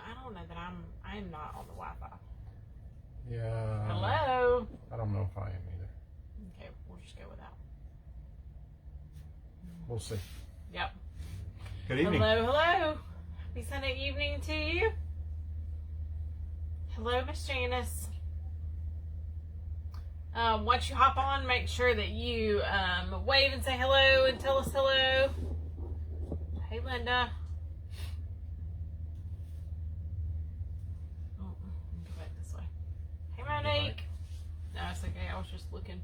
I don't know that I'm not on the Wi-Fi. Yeah. Hello. I don't know if I am either. Okay, we'll just go without. We'll see. Yep. Good evening. Hello. Happy Sunday evening to you. Hello, Miss Janice. Once you hop on, make sure that you wave and say hello and tell us hello. Hey, Linda. Oh, go back this way. Hey, Monique. No, it's okay. I was just looking.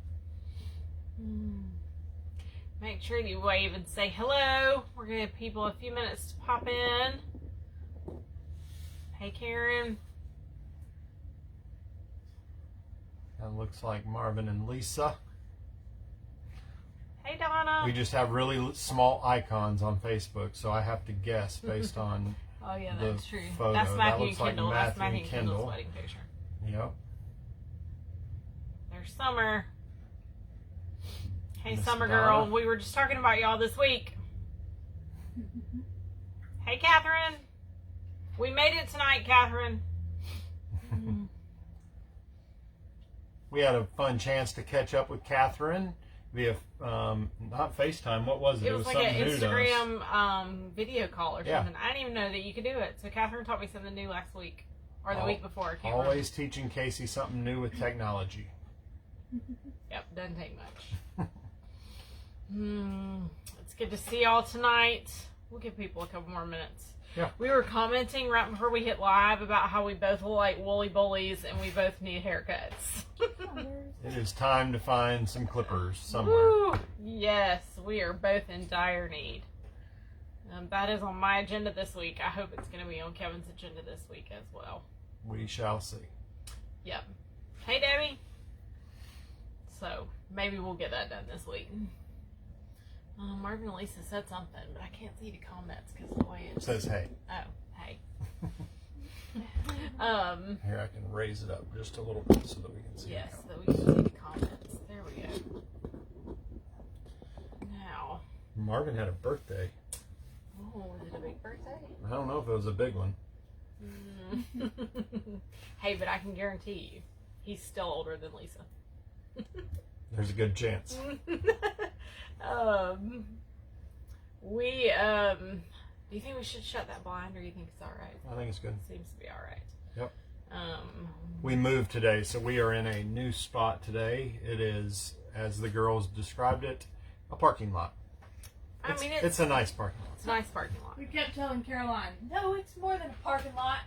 Make sure you wave and say hello. We're going to give people a few minutes to pop in. Hey, Karen. That looks like Marvin and Lisa. Hey, Donna. We just have really small icons on Facebook, so I have to guess based on Oh, yeah, the that's true. photo. That's That Matthew looks like Kendall. That's Matthew Matthew Kendall's Kendall. wedding picture. Yep. There's Summer. Hey, Miss Summer Donna. girl. We were just talking about y'all this week. Hey, Catherine. We made it tonight, Catherine. We had a fun chance to catch up with Catherine via, not FaceTime. What was it? It was like something an new to us. Instagram video call or Yeah. something. I didn't even know that you could do it. So Catherine taught me something new last week. Or the week before. I can't remember. Always teaching Casey something new with technology. Yep, doesn't take much. It's good to see y'all tonight. We'll give people a couple more minutes. Yeah. We were commenting right before we hit live about how we both look like woolly bullies and we both need haircuts. It is time to find some clippers somewhere. Woo! Yes, we are both in dire need. That is on my agenda this week. I hope it's going to be on Kevin's agenda this week as well. We shall see. Yep. Hey, Debbie. So, maybe we'll get that done this week. Marvin and Lisa said something, but I can't see the comments because of the way It it's... says, hey. Oh, hey. Here, I can raise it up just a little bit so that we can see Yes, it. so we can see the comments. There we go. Now... Marvin had a birthday. Oh, was it a big birthday? I don't know if it was a big one. Hey, but I can guarantee you, he's still older than Lisa. There's a good chance. Do you think we should shut that blind, or do you think it's all right? I think it's good. Seems to be all right. Yep. Um, We moved today, so we are in a new spot today. It is, as the girls described it, a parking lot. It's a nice parking lot. It's a nice parking lot. We kept telling Caroline, no, it's more than a parking lot.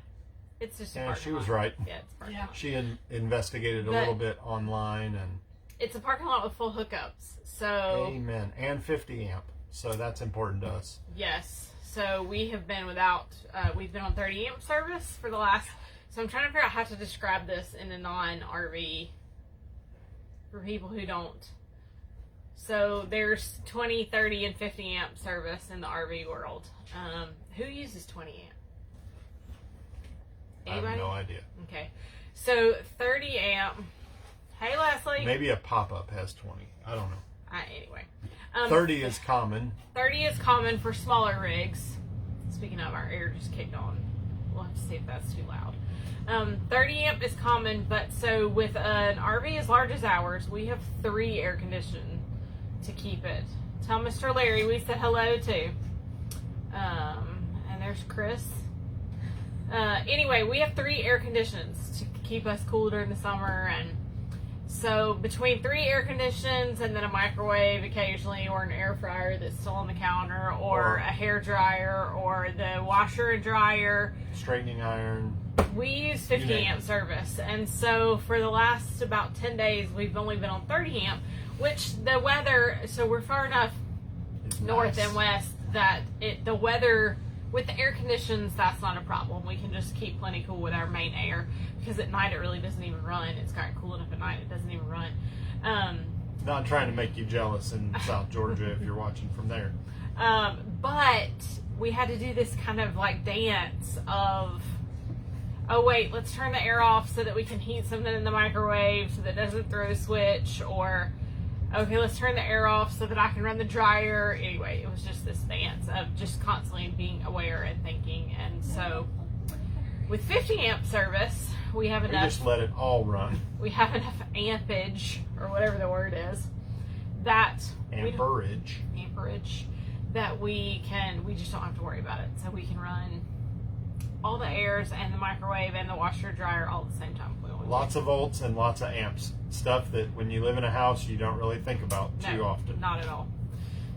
It's just a Yeah, parking she lot. was right. Yeah, it's a parking Yeah. lot. She investigated a little bit online, and It's a parking lot with full hookups. So, amen. And 50 amp. So that's important to us. yes. So we have been we've been on 30 amp service for the last, so I'm trying to figure out how to describe this in a non-RV for people who don't. So there's 20, 30, and 50 amp service in the RV world. Who uses 20 amp? Anybody? I have no idea. Okay. So 30 amp. Hey, Leslie. Maybe a pop-up has 20. I don't know. Anyway. 30 is common. 30 is common for smaller rigs. Speaking of, our air just kicked on. We'll have to see if that's too loud. 30 amp is common, but so with an RV as large as ours, we have 3 air conditioned to keep it. Tell Mr. Larry we said hello to. And there's Chris. Anyway, we have 3 air conditions to keep us cool during the summer, and so between 3 air conditions and then a microwave occasionally, or an air fryer that's still on the counter, or a hair dryer, or the washer and dryer, Straightening iron. we use 50 amp service. And so for the last about 10 days, we've only been on 30 amp, which the weather, so we're far enough Is north nice. and west that the weather with the air conditions, that's not a problem. We can just keep plenty cool with our main air, because at night it really doesn't even run. It's gotten cool enough at night, it doesn't even run. Not trying to make you jealous in South Georgia if you're watching from there. But we had to do this kind of like dance of, oh wait, let's turn the air off so that we can heat something in the microwave so that it doesn't throw a switch, or okay, let's turn the air off so that I can run the dryer. Anyway, it was just this dance of just constantly being aware and thinking. And so With 50 amp service, we have We enough. just let it all run. We have enough ampage, or whatever the word is, that amperage that we just don't have to worry about it. So we can run all the airs and the microwave and the washer dryer all at the same time. If we want to. Lots of volts and lots of amps. Stuff that when you live in a house, you don't really think about too often. Not at all.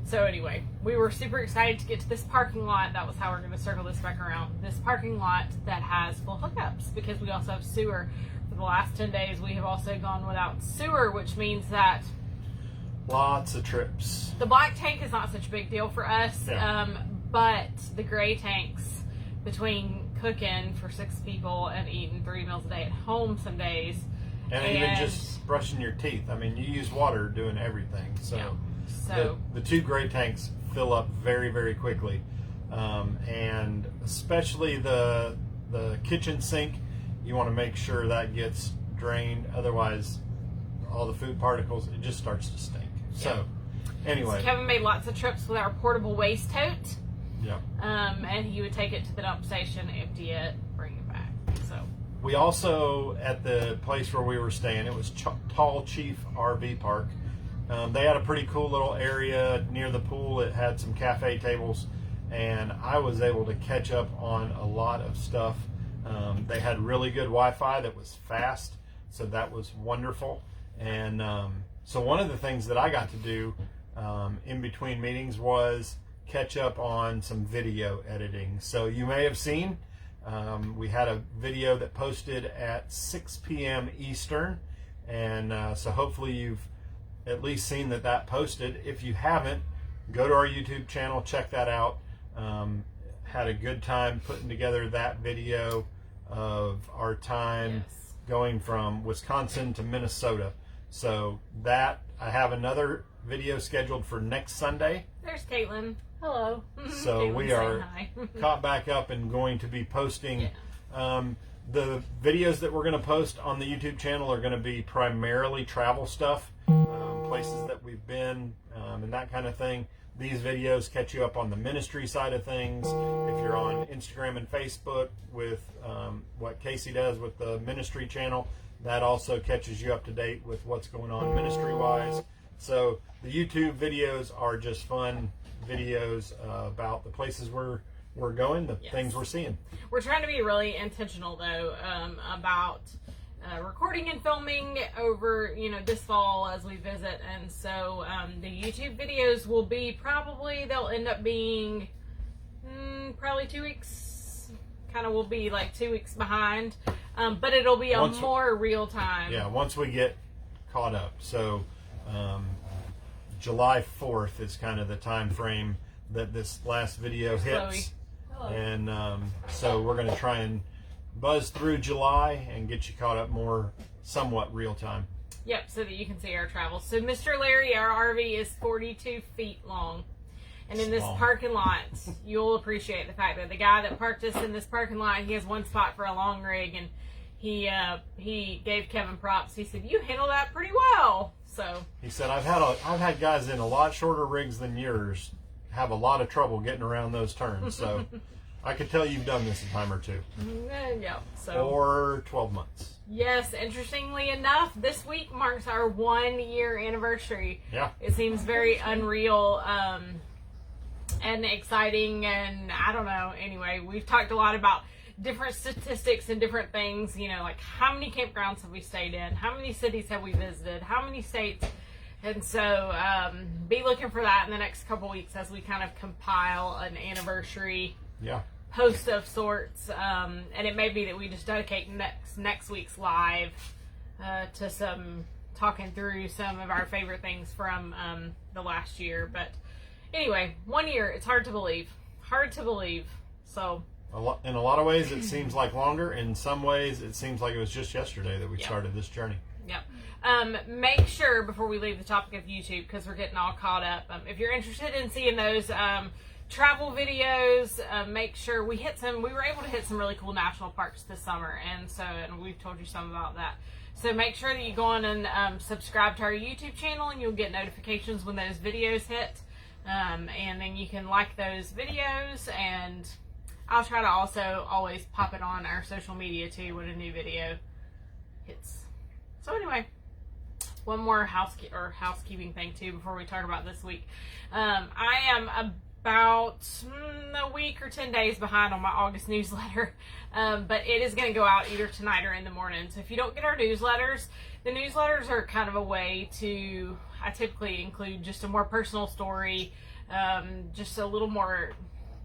So anyway, we were super excited to get to this parking lot. That was how we're going to circle this back around. This parking lot that has full hookups, because we also have sewer. For the last 10 days, we have also gone without sewer, which means that Lots of trips. the black tank is not such a big deal for us, Yeah. but the gray tanks, between cooking for 6 people and eating 3 meals a day at home some days, And even just brushing your teeth. I mean, you use water doing everything. So, Yeah. So the 2 gray tanks fill up very, very quickly. And especially the kitchen sink, you want to make sure that gets drained. Otherwise, all the food particles, it just starts to stink. So, anyway. Kevin made lots of trips with our portable waste tote. Yeah. And he would take it to the dump station, empty it, bring it back. So We also, at the place where we were staying, it was Tall Chief RV Park. They had a pretty cool little area near the pool. It had some cafe tables, and I was able to catch up on a lot of stuff. They had really good Wi-Fi that was fast, so that was wonderful. And so one of the things that I got to do in between meetings was catch up on some video editing. So you may have seen we had a video that posted at 6 p.m. Eastern, and so hopefully you've at least seen that posted. If you haven't, go to our YouTube channel, check that out. Had a good time putting together that video of our time going from Wisconsin to Minnesota. So that, I have another video scheduled for next Sunday. there's Caitlin. Hello. So Caitlin we saying are hi. caught back up and going to be posting. The videos that we're going to post on the YouTube channel are going to be primarily travel stuff, places that we've been, and that kind of thing. These videos catch you up on the ministry side of things. If you're on Instagram and Facebook with what Casey does with the ministry channel, that also catches you up to date with what's going on ministry-wise. So the YouTube videos are just fun videos about the places we're going, the things we're seeing. We're trying to be really intentional, though, about recording and filming over, this fall as we visit. And so the YouTube videos will be they'll end up being probably 2 weeks. Kind of will be like 2 weeks behind. But it'll be more real time. Yeah, once we get caught up. So July 4th is kind of the time frame that this last video hits. And so we're going to try and buzz through July and get you caught up more somewhat real time. Yep, so that you can see our travels. So Mr. Larry, our RV is 42 feet long. And in this parking lot, you'll appreciate the fact that the guy that parked us in this parking lot, he has one spot for a long rig, and he gave Kevin props. He said, "You handle that pretty well." So he said, "I've had guys in a lot shorter rigs than yours have a lot of trouble getting around those turns." So I could tell you've done this a time or two. Yeah. So or 12 months. Yes, interestingly enough, this week marks our 1-year anniversary. Yeah. It seems very unreal and exciting, and I don't know. Anyway, we've talked a lot about different statistics and different things, like how many campgrounds have we stayed in, how many cities have we visited, how many states, and so be looking for that in the next couple weeks as we kind of compile an anniversary post of sorts, and it may be that we just dedicate next week's live to some talking through some of our favorite things from the last year. But anyway, 1 year, it's hard to believe. So in a lot of ways it seems like longer. In some ways it seems like it was just yesterday that we started this journey. Yep. Make sure before we leave the topic of YouTube, because we're getting all caught up, if you're interested in seeing those travel videos, make sure we were able to hit some really cool national parks this summer, and we've told you some about that. So make sure that you go on and subscribe to our YouTube channel, and you'll get notifications when those videos hit, and then you can like those videos. And I'll try to also always pop it on our social media too when a new video hits. So anyway, one more housekeeping thing too before we talk about this week. I am about a week or 10 days behind on my August newsletter, but it is going to go out either tonight or in the morning. So if you don't get our newsletters, the newsletters are kind of a way to, I typically include just a more personal story, just a little more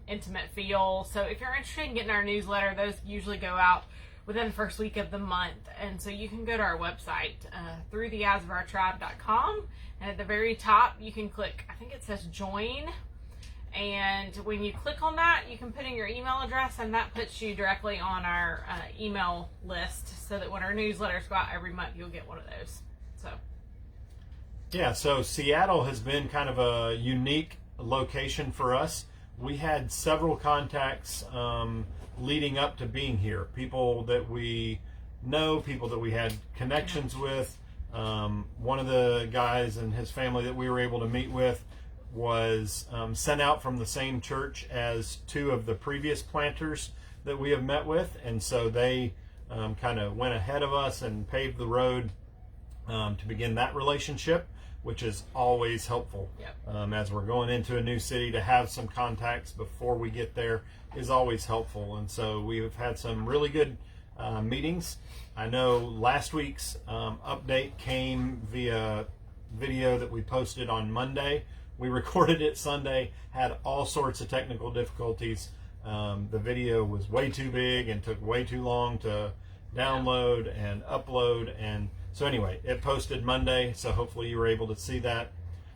intimate feel. So if you're interested in getting our newsletter, those usually go out within the first week of the month. And so you can go to our website, throughtheeyesofourtribe.com, and at the very top you can click, I think it says join, and when you click on that you can put in your email address, and that puts you directly on our email list, so that when our newsletters go out every month you'll get one of those. So yeah, so Seattle has been kind of a unique location for us. We had several contacts leading up to being here. People that we know, people that we had connections with. One of the guys and his family that we were able to meet with was sent out from the same church as two of the previous planters that we have met with. And so they kind of went ahead of us and paved the road to begin that relationship, which is always helpful. Yep. As we're going into a new city, to have some contacts before we get there is always helpful. And so we've had some really good meetings. I know last week's update came via video that we posted on Monday. We recorded it Sunday, had all sorts of technical difficulties. The video was way too big and took way too long to download and upload, and so anyway, it posted Monday, so hopefully you were able to see that.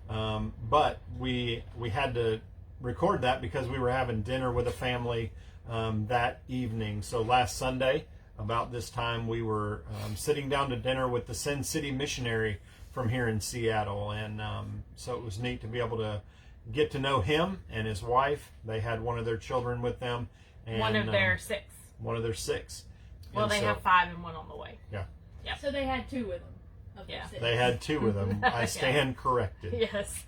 But we had to record that because we were having dinner with a family that evening. So last Sunday, about this time, we were sitting down to dinner with the Sin City missionary from here in Seattle. And so it was neat to be able to get to know him and his wife. They had one of their children with them. And, one of their six. One of their six. Well, and they have 5 and 1 on the way. Yeah. Yep. So they had 2 with them. Of Yeah. the 6. They had 2 with them. I stand corrected. Yes.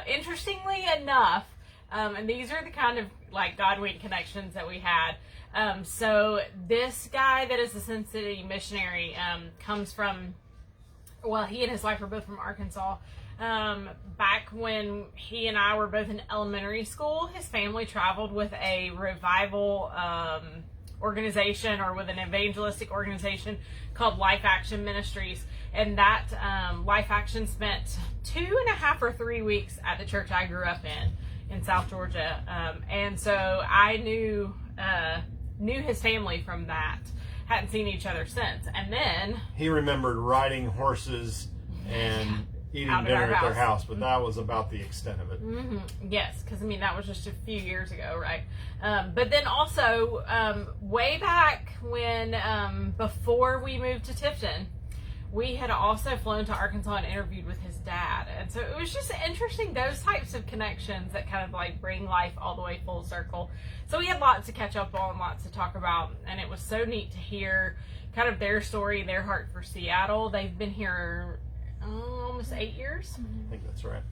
Interestingly enough, and these are the kind of like God-wink connections that we had. So this guy that is the Sin City missionary comes from, well, he and his wife are both from Arkansas. Back when he and I were both in elementary school, his family traveled with a revival organization, or with an evangelistic organization called Life Action Ministries. And that Life Action spent 2.5 or 3 weeks at the church I grew up in South Georgia. And so I knew his family from that. Hadn't seen each other since. And then he remembered riding horses and eating Out at dinner our at their house. house, but that was about the extent of it. Mm-hmm. Yes, because I mean that was just a few years ago, right? But then also way back when, before we moved to Tifton, we had also flown to Arkansas and interviewed with his dad, and so it was just interesting, those types of connections that kind of like bring life all the way full circle. So we had lots to catch up on, lots to talk about, and it was so neat to hear kind of their story, their heart for Seattle. They've been here almost 8 years. I think that's right.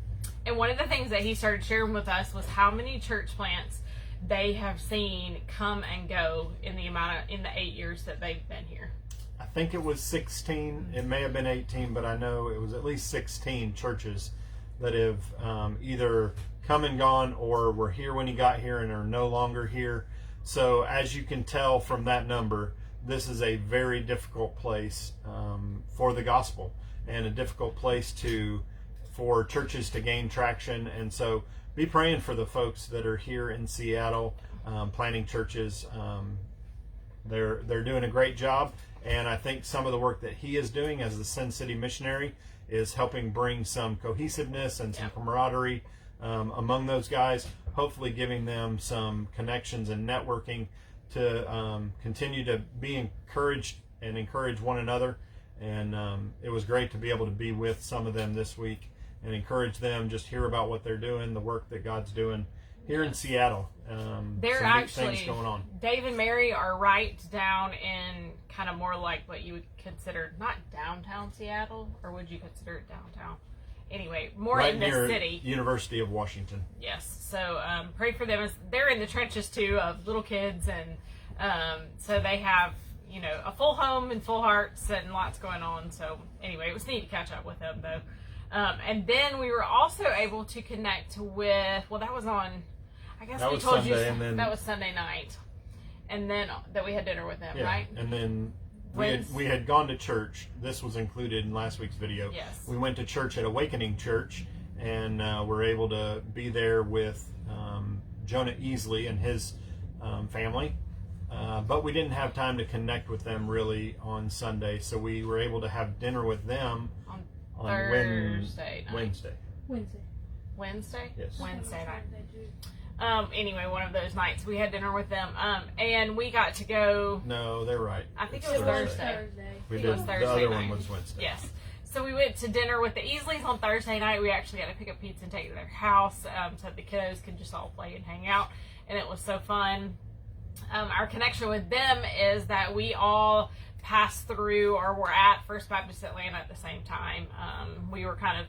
And one of the things that he started sharing with us was how many church plants they have seen come and go in the 8 years that they've been here. I think it was 16. It may have been 18, but I know it was at least 16 churches that have either come and gone, or were here when he got here and are no longer here. So as you can tell from that number, this is a very difficult place for the gospel, and a difficult place for churches to gain traction. And so be praying for the folks that are here in Seattle planting churches. They're doing a great job, and I think some of the work that he is doing as the Sin City missionary is helping bring some cohesiveness and some camaraderie among those guys, hopefully giving them some connections and networking to continue to be encouraged and encourage one another. And it was great to be able to be with some of them this week and encourage them, just hear about what they're doing, the work that God's doing here in Seattle. They're some neat actually, things going on. Dave and Mary are right down in kind of more like what you would consider not downtown Seattle, or would you consider it downtown? anyway, more right in this near city. University of Washington. Yes, so pray for them. As they're in the trenches too of little kids, and so they have a full home and full hearts and lots going on. So anyway, it was neat to catch up with them though. And then we were also able to connect with. Well, that was on. I guess That we was told Sunday, you and then- that was Sunday night, and then that we had dinner with them, Yeah, right? and then we had gone to church. This was included in last week's video. Yes. We went to church at Awakening Church, and were able to be there with Jonah Easley and his family. But we didn't have time to connect with them really on Sunday, so we were able to have dinner with them on Thursday night. Wednesday? Yes. Wednesday night. Anyway, one of those nights we had dinner with them, and we got to go. No, they're right. I think It's it was Thursday. We It did. was The Thursday other night. one was Wednesday. Yes. So we went to dinner with the Easleys on Thursday night. We actually got to pick up pizza and take it to their house, so the kiddos could just all play and hang out, and it was so fun. Our connection with them is that we all passed through or were at First Baptist Atlanta at the same time.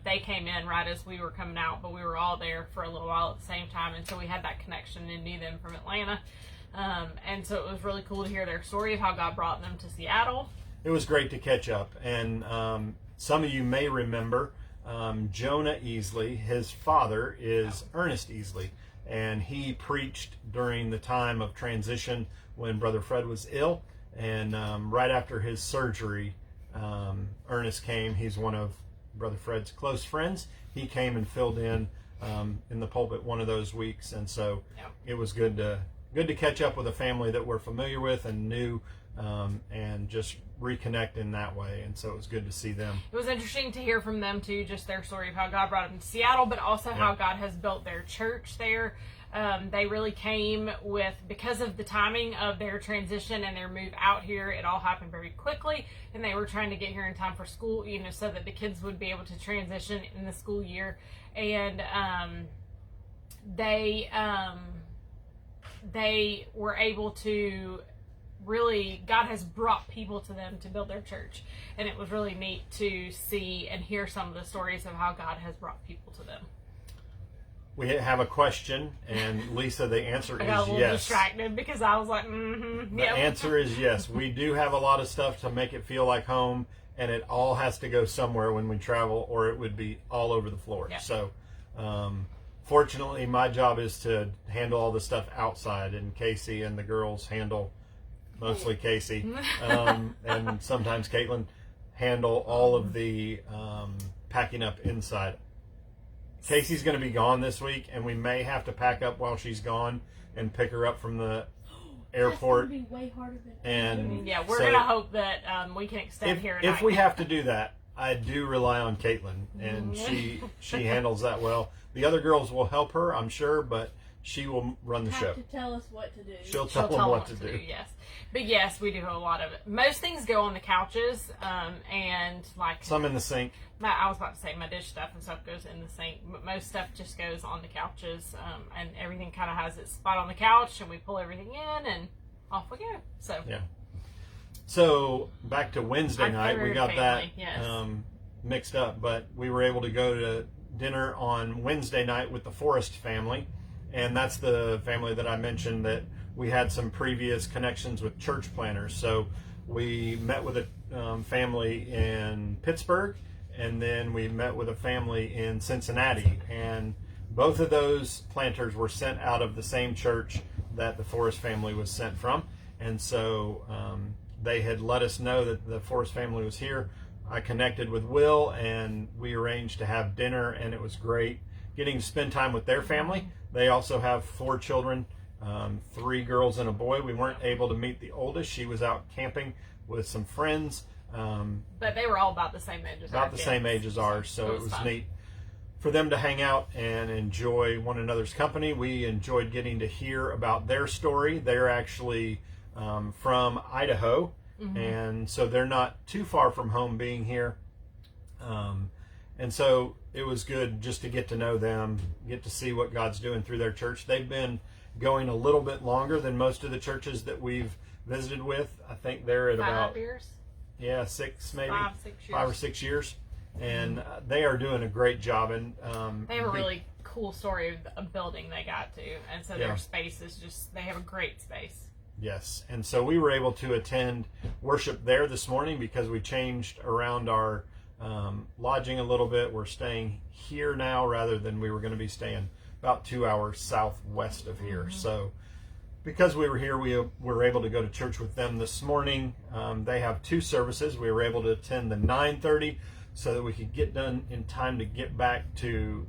They came in right as we were coming out, but we were all there for a little while at the same time, and so we had that connection and knew them from Atlanta. And so it was really cool to hear their story of how God brought them to Seattle. It was great to catch up, and some of you may remember Jonah Easley. His father is Ernest Easley, and he preached during the time of transition when Brother Fred was ill, and right after his surgery, Ernest came. He's one of Brother Fred's close friends. He came and filled in the pulpit one of those weeks, and so it was good to catch up with a family that we're familiar with and knew, and just reconnect in that way. And so it was good to see them. It was interesting to hear from them too, just their story of how God brought them to Seattle, but also how God has built their church there. They really came because of the timing of their transition and their move out here, it all happened very quickly, and they were trying to get here in time for school, so that the kids would be able to transition in the school year. And they were able to really, God has brought people to them to build their church, and it was really neat to see and hear some of the stories of how God has brought people to them. We have a question, and Lisa, the answer I is got a little yes. distracted because I was like, The answer is yes. We do have a lot of stuff to make it feel like home, and it all has to go somewhere when we travel, or it would be all over the floor. Yep. So, fortunately, my job is to handle all the stuff outside, and Casey and the girls handle, mostly Casey, and sometimes Caitlin, handle all of the packing up inside. Casey's going to be gone this week, and we may have to pack up while she's gone and pick her up from the airport. That's gonna be way harder than And yeah, we're so gonna hope that we can extend here. if we have to do that, I do rely on Caitlin, and she handles that well. The other girls will help her, I'm sure, but she will run the show. have to tell us what to do. She'll tell them what to do. Yes, but yes, we do a lot of it. Most things go on the couches, and like Some in the sink. I was about to say my dish stuff and stuff goes in the sink, but most stuff just goes on the couches, and everything kind of has its spot on the couch, and we pull everything in, and off we go. So Yeah. So back to Wednesday Our night, we favorite got family, that yes. mixed up, but we were able to go to dinner on Wednesday night with the Forrest family, and that's the family that I mentioned that we had some previous connections with church planners. So we met with a family in Pittsburgh, and then we met with a family in Cincinnati, and both of those planters were sent out of the same church that the Forrest family was sent from, and so they had let us know that the Forrest family was here. I connected with Will, and we arranged to have dinner, and it was great getting to spend time with their family. They also have 4 children, 3 girls and a boy. We weren't able to meet the oldest. She was out camping with some friends. but they were all about the same age as our About the kids. same age as ours, so it was fun. neat for them to hang out and enjoy one another's company. We enjoyed getting to hear about their story. They're actually from Idaho, and so they're not too far from home being here. And so it was good just to get to know them, get to see what God's doing through their church. They've been going a little bit longer than most of the churches that we've visited with. I think they're at 5 about years. 6, maybe 5, 6 years. 5 or 6 years. and they are doing a great job. And They have a really cool story of a building they got to, and so Yeah. their space is just, they have a great space. Yes, and so we were able to attend worship there this morning because we changed around our lodging a little bit. We're staying here now rather than we were going to be staying about 2 hours southwest of here. So because we were here, we were able to go to church with them this morning. They have 2 services. We were able to attend the 9:30 so that we could get done in time to get back to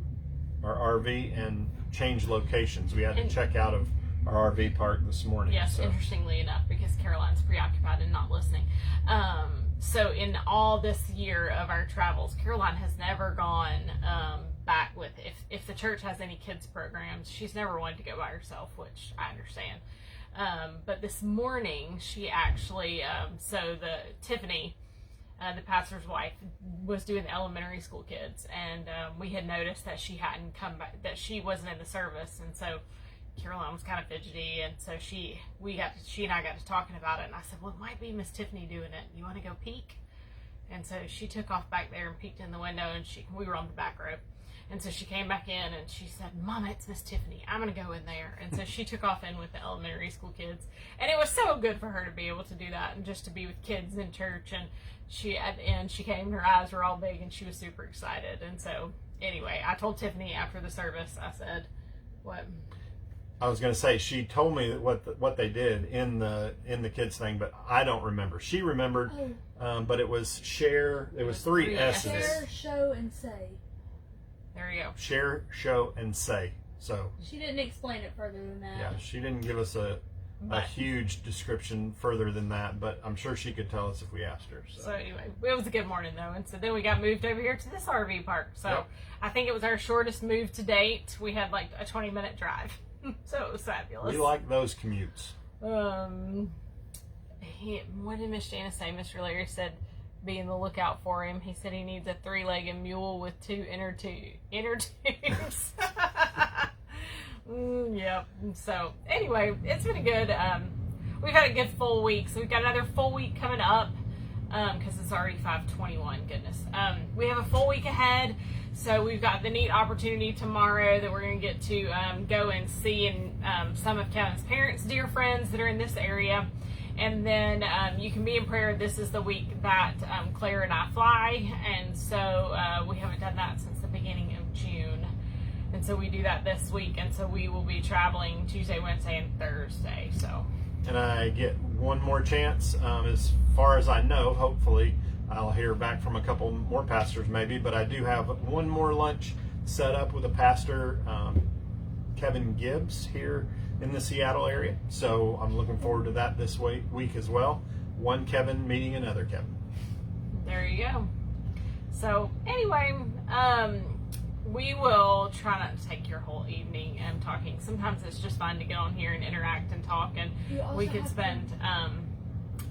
our RV and change locations. We had to check out of our RV park this morning. Yes, so. Interestingly enough, because Caroline's preoccupied and not listening. So in all this year of our travels, Caroline has never gone back with, if the church has any kids programs, she's never wanted to go by herself, which I understand. But this morning, she actually, Tiffany, the pastor's wife, was doing the elementary school kids, and we had noticed that she hadn't come back, that she wasn't in the service, and so Caroline was kind of fidgety, and so she and I got to talking about it, and I said, well, it might be Miss Tiffany doing it. You want to go peek? And so she took off back there and peeked in the window, and we were on the back row. And so she came back in and she said, Mama, it's Miss Tiffany. I'm going to go in there. And so she took off in with the elementary school kids. And it was so good for her to be able to do that and just to be with kids in church. And she, at the end, she came, her eyes were all big and she was super excited. And so, anyway, I told Tiffany after the service, I said, what? I was going to say, she told me what they did in the kids thing, but I don't remember. She remembered, but it was share. It was 3 S's. Share, show, and say. There you go. Share, show, and say. So She didn't explain it further than that. yeah, she didn't give us a huge description further than that, but I'm sure she could tell us if we asked her. So anyway, it was a good morning though, and so then we got moved over here to this RV park. So Yep. I think it was our shortest move to date. We had like a 20-minute drive, so it was fabulous. We like those commutes. What did Miss Janice say? Mr. Larry said, be in the lookout for him. He said he needs a 3-legged mule with 2 inner tubes. Yep. So anyway, it's been a good. We've had a good full week. So we've got another full week coming up because it's already 5:21. Goodness. We have a full week ahead. So we've got the neat opportunity tomorrow that we're going to get to go and see and some of Kevin's parents, dear friends that are in this area. And then you can be in prayer. This is the week that Claire and I fly. And so we haven't done that since the beginning of June. And so we do that this week. And so we will be traveling Tuesday, Wednesday, and Thursday. So. And I get one more chance. As far as I know, hopefully I'll hear back from a couple more pastors maybe. But I do have one more lunch set up with a pastor, Kevin Gibbs, here in the Seattle area. So I'm looking forward to that this week as well. One Kevin meeting another Kevin. There you go. So anyway, we will try not to take your whole evening talking. Sometimes it's just fun to get on here and interact and talk, and we could spend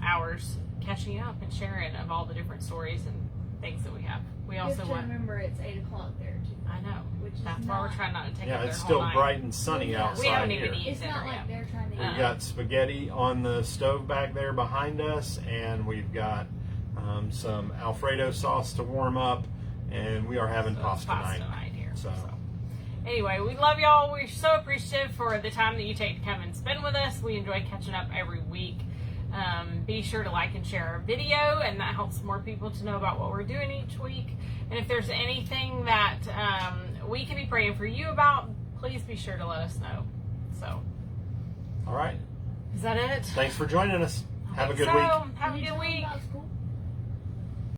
hours catching up and sharing of all the different stories and things that we have. We also want. Remember, it's 8 o'clock there too. I know. Which is That's why we're trying not to take up Yeah, their it's whole still night. bright and sunny Yeah. outside We haven't here. even eaten It's not dinner like yet. they're trying to. We've got spaghetti on the stove back there behind us, and we've got some Alfredo sauce to warm up, and we are having pasta night. Here. So. Anyway, we love y'all. We're so appreciative for the time that you take to come and spend with us. We enjoy catching up every week. Be sure to like and share our video, and that helps more people to know about what we're doing each week. And if there's anything that we can be praying for you about, please be sure to let us know. So, All right. is that it? Thanks for joining us. Have a good So, week. Have a good week.